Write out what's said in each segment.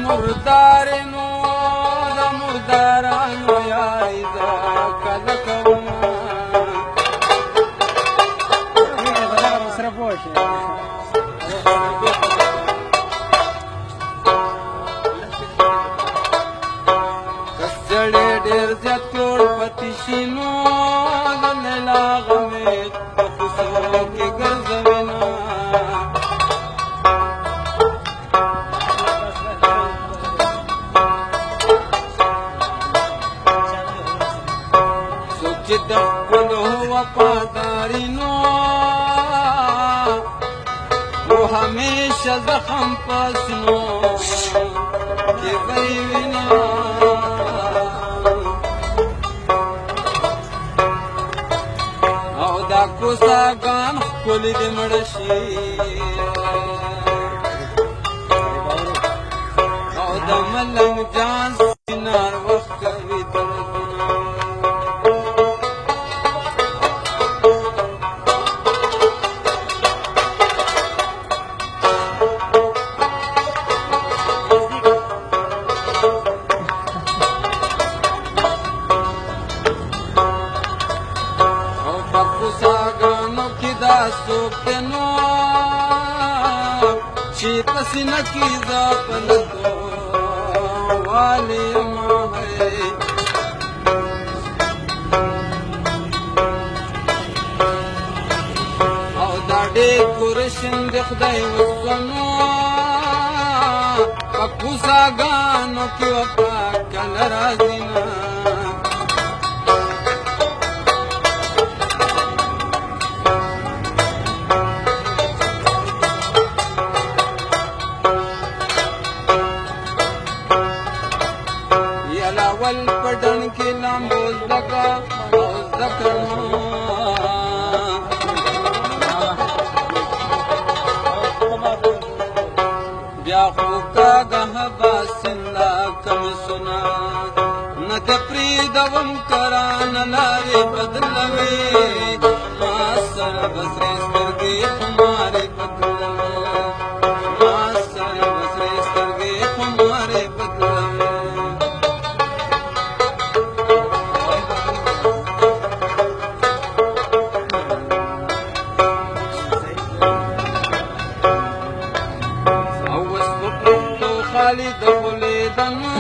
مردارینو د مردارانو یاري زه کله کومه که سړی ډېر زیات کروړپتی شي نو د لیلا غمې په کوڅو کې ګرځوي نه چې د خپلو وفاداري نو و همیشه زخم په سینو کې به یې وینه او دا کوڅهګان ښکلي دې مړه شي او د ملنګ جان سینار وخت کوي دردونه کوڅهګانو کې دا څوک دی نو چې په سینه کې زه په لدو والې یمه او دا ډېکورېشن د خدای وسوه نو په کوڅهګانو کې وفا کله راځي نه ول پډن کې لامبو زدکا او زدکرنو بیا خو کاږه باسن لا کم سنا نه د پریدوم کران لارې بدلوي ما سره بسرې سترګې خمارې بدلوي ما سره بسرې سترګې خمارې بدلوي خالي د خلیدنو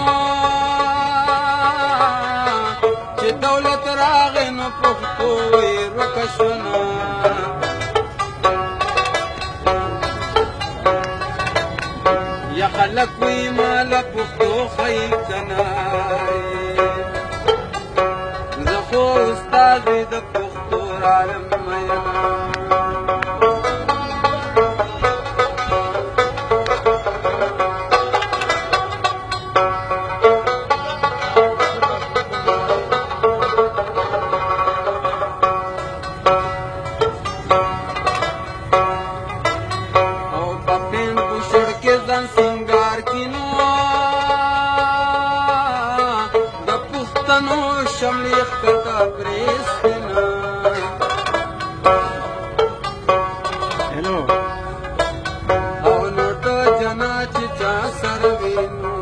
چې دولت راغی نو پښتو یې ورکه شونه یا خلک وی ماله پښتو ښایي که نه زه خو استاد د پښتو عالم یم سنگار کینو د پښتنو شملې ښکته پرېستنه او لوټه جنا چې چا سره وینو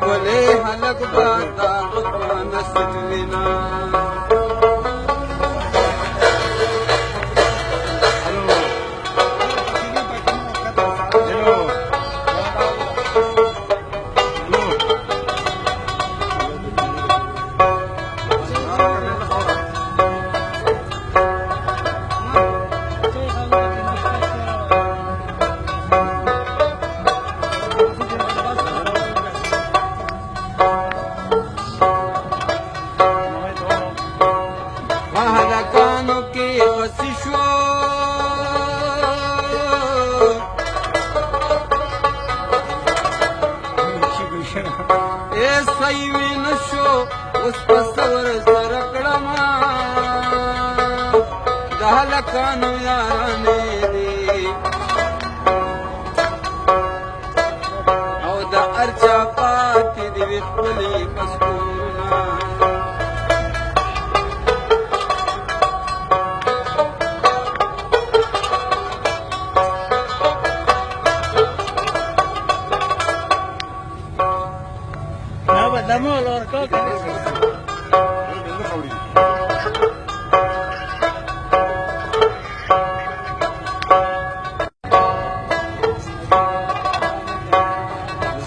ولې هلک به داغ په نسج وینا هلکانو کې غصې شو ای صحیح مې نه شو اوس په صبر سره کړمه د هلکانو یارانې دي او د هر چا پاتې دي وي خپلې کسبونه دمول ورکو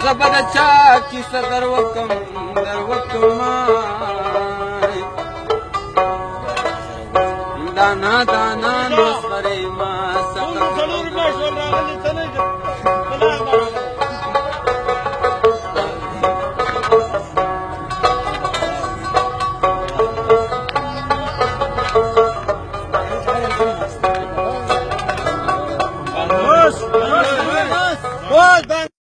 زبد چا کیسه در وکم دانا دانا نسخره ما